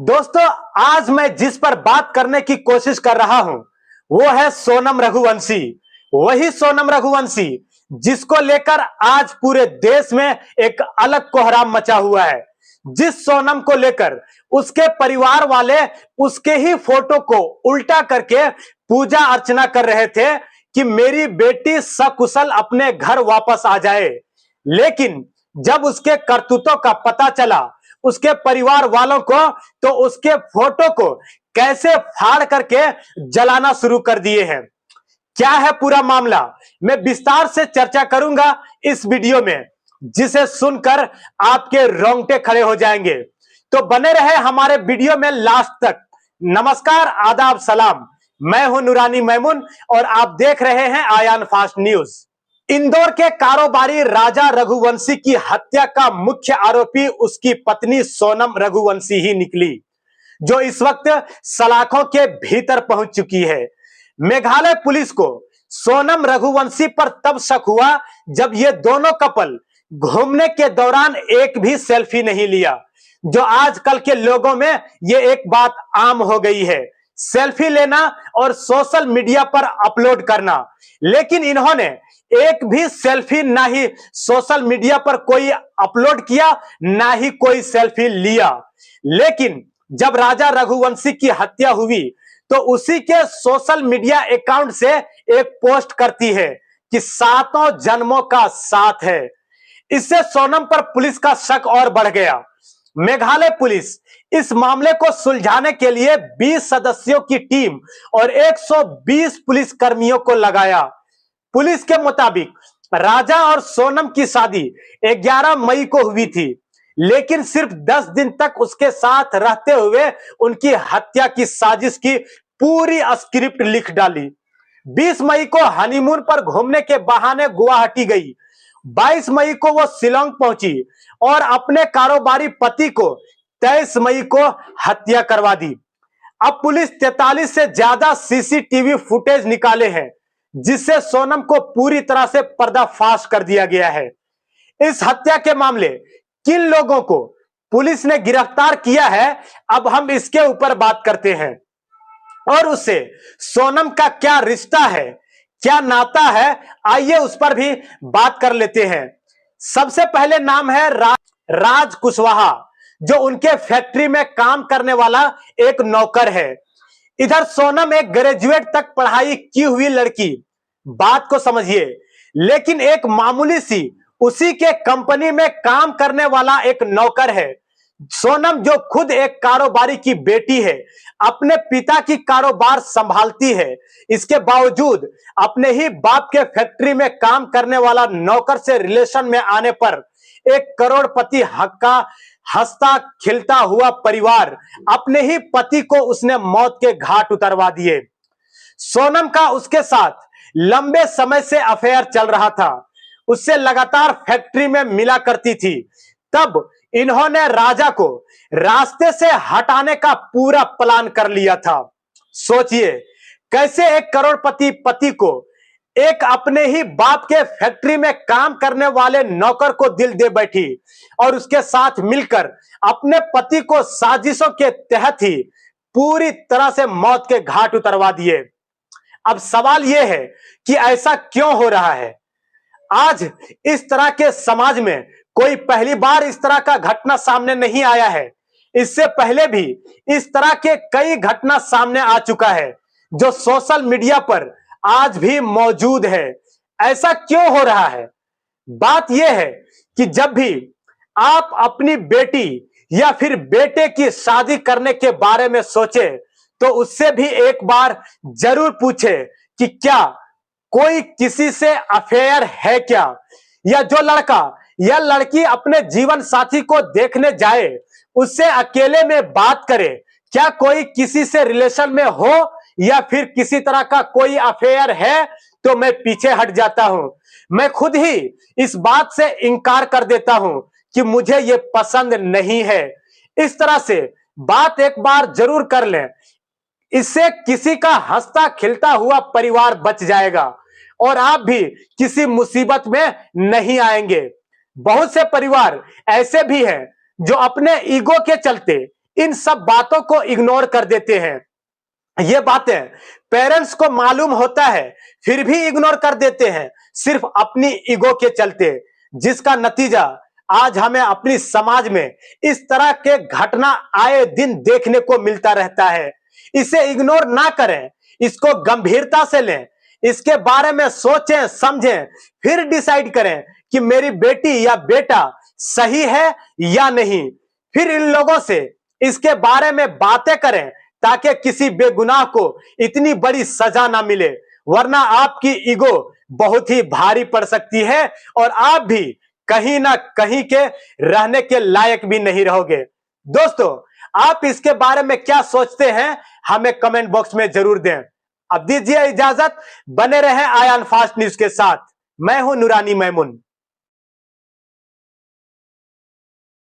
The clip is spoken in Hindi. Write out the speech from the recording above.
दोस्तों, आज मैं जिस पर बात करने की कोशिश कर रहा हूं वो है सोनम रघुवंशी। वही सोनम रघुवंशी जिसको लेकर आज पूरे देश में एक अलग कोहराम मचा हुआ है। जिस सोनम को लेकर उसके परिवार वाले उसके ही फोटो को उल्टा करके पूजा अर्चना कर रहे थे कि मेरी बेटी सकुशल अपने घर वापस आ जाए। लेकिन जब उसके करतूतों का पता चला उसके परिवार वालों को, तो उसके फोटो को कैसे फाड़ करके जलाना शुरू कर दिए हैं। क्या है पूरा मामला, मैं विस्तार से चर्चा करूंगा इस वीडियो में, जिसे सुनकर आपके रोंगटे खड़े हो जाएंगे। तो बने रहे हमारे वीडियो में लास्ट तक। नमस्कार, आदाब, सलाम। मैं हूं नूरानी मैमून और आप देख रहे हैं आयान फास्ट न्यूज। इंदौर के कारोबारी राजा रघुवंशी की हत्या का मुख्य आरोपी उसकी पत्नी सोनम रघुवंशी ही निकली, जो इस वक्त सलाखों के भीतर पहुंच चुकी है। मेघालय पुलिस को सोनम रघुवंशी पर तब शक हुआ जब ये दोनों कपल घूमने के दौरान एक भी सेल्फी नहीं लिया, जो आजकल के लोगों में ये एक बात आम हो गई है, सेल्फी लेना और सोशल मीडिया पर अपलोड करना। लेकिन इन्होंने एक भी सेल्फी ना ही सोशल मीडिया पर कोई अपलोड किया, ना ही कोई सेल्फी लिया। लेकिन जब राजा रघुवंशी की हत्या हुई तो उसी के सोशल मीडिया अकाउंट से एक पोस्ट करती है कि सातों जन्मों का साथ है। इससे सोनम पर पुलिस का शक और बढ़ गया। मेघालय पुलिस इस मामले को सुलझाने के लिए 20 सदस्यों की टीम और 120 पुलिस कर्मियों को लगाया। पुलिस के मुताबिक राजा और सोनम की शादी 11 मई को हुई थी, लेकिन सिर्फ 10 दिन तक उसके साथ रहते हुए उनकी हत्या की साजिश की पूरी स्क्रिप्ट लिख डाली। 20 मई को हनीमून पर घूमने के बहाने गुवाहाटी गई। 22 मई को वो शिलोंग पहुंची और अपने कारोबारी पति को 23 मई को हत्या करवा दी। अब पुलिस 43 से ज्यादा सीसीटीवी फुटेज निकाले हैं, जिससे सोनम को पूरी तरह से पर्दाफाश कर दिया गया है। इस हत्या के मामले किन लोगों को पुलिस ने गिरफ्तार किया है, अब हम इसके ऊपर बात करते हैं। और उससे सोनम का क्या रिश्ता है, क्या नाता है, आइए उस पर भी बात कर लेते हैं। सबसे पहले नाम है राज कुशवाहा, जो उनके फैक्ट्री में काम करने वाला एक नौकर है। इधर सोनम एक ग्रेजुएट तक पढ़ाई की हुई लड़की, बात को समझिए, लेकिन एक मामूली सी उसी के कंपनी में काम करने वाला एक नौकर है। सोनम जो खुद एक कारोबारी की बेटी है, अपने पिता की कारोबार संभालती है, इसके बावजूद अपने ही बाप के फैक्ट्री में काम करने वाला नौकर से रिलेशन में आने पर एक करोड़पति हक्का हंसता खिलता हुआ परिवार अपने ही पति को उसने मौत के घाट उतरवा दिए। सोनम का उसके साथ लंबे समय से अफेयर चल रहा था, उससे लगातार फैक्ट्री में मिला करती थी। तब इन्होंने राजा को रास्ते से हटाने का पूरा प्लान कर लिया था। सोचिए, कैसे एक करोड़पति पति को एक अपने ही बाप के फैक्ट्री में काम करने वाले नौकर को दिल दे बैठी और उसके साथ मिलकर अपने पति को साजिशों के तहत ही पूरी तरह से मौत के घाट उतरवा दिए। अब सवाल यह है कि ऐसा क्यों हो रहा है। आज इस तरह के समाज में कोई पहली बार इस तरह का घटना सामने नहीं आया है। इससे पहले भी इस तरह के कई घटना सामने आ चुका है, जो सोशल मीडिया पर आज भी मौजूद है। ऐसा क्यों हो रहा है? बात यह है कि जब भी आप अपनी बेटी या फिर बेटे की शादी करने के बारे में सोचे, तो उससे भी एक बार जरूर पूछे कि क्या कोई किसी से अफेयर है क्या, या जो लड़का या लड़की अपने जीवन साथी को देखने जाए उससे अकेले में बात करे, क्या कोई किसी से रिलेशन में हो या फिर किसी तरह का कोई अफेयर है, तो मैं पीछे हट जाता हूं। मैं खुद ही इस बात से इनकार कर देता हूं कि मुझे ये पसंद नहीं है। इस तरह से बात एक बार जरूर कर लें, इससे किसी का हंसता खिलता हुआ परिवार बच जाएगा और आप भी किसी मुसीबत में नहीं आएंगे। बहुत से परिवार ऐसे भी हैं जो अपने ईगो के चलते इन सब बातों को इग्नोर कर देते हैं। ये बातें पेरेंट्स को मालूम होता है, फिर भी इग्नोर कर देते हैं, सिर्फ अपनी ईगो के चलते, जिसका नतीजा आज हमें अपनी समाज में इस तरह के घटना आए दिन देखने को मिलता रहता है। इसे इग्नोर ना करें, इसको गंभीरता से लें, इसके बारे में सोचें समझें, फिर डिसाइड करें कि मेरी बेटी या बेटा सही है या नहीं। फिर इन लोगों से इसके बारे में बातें करें ताकि किसी बेगुनाह को इतनी बड़ी सजा ना मिले, वरना आपकी ईगो बहुत ही भारी पड़ सकती है और आप भी कहीं ना कहीं के रहने के लायक भी नहीं रहोगे। दोस्तों, आप इसके बारे में क्या सोचते हैं, हमें कमेंट बॉक्स में जरूर दें। अब दीजिए इजाजत, बने रहें आयान फास्ट न्यूज के साथ। मैं हूं नूरानी मैमून।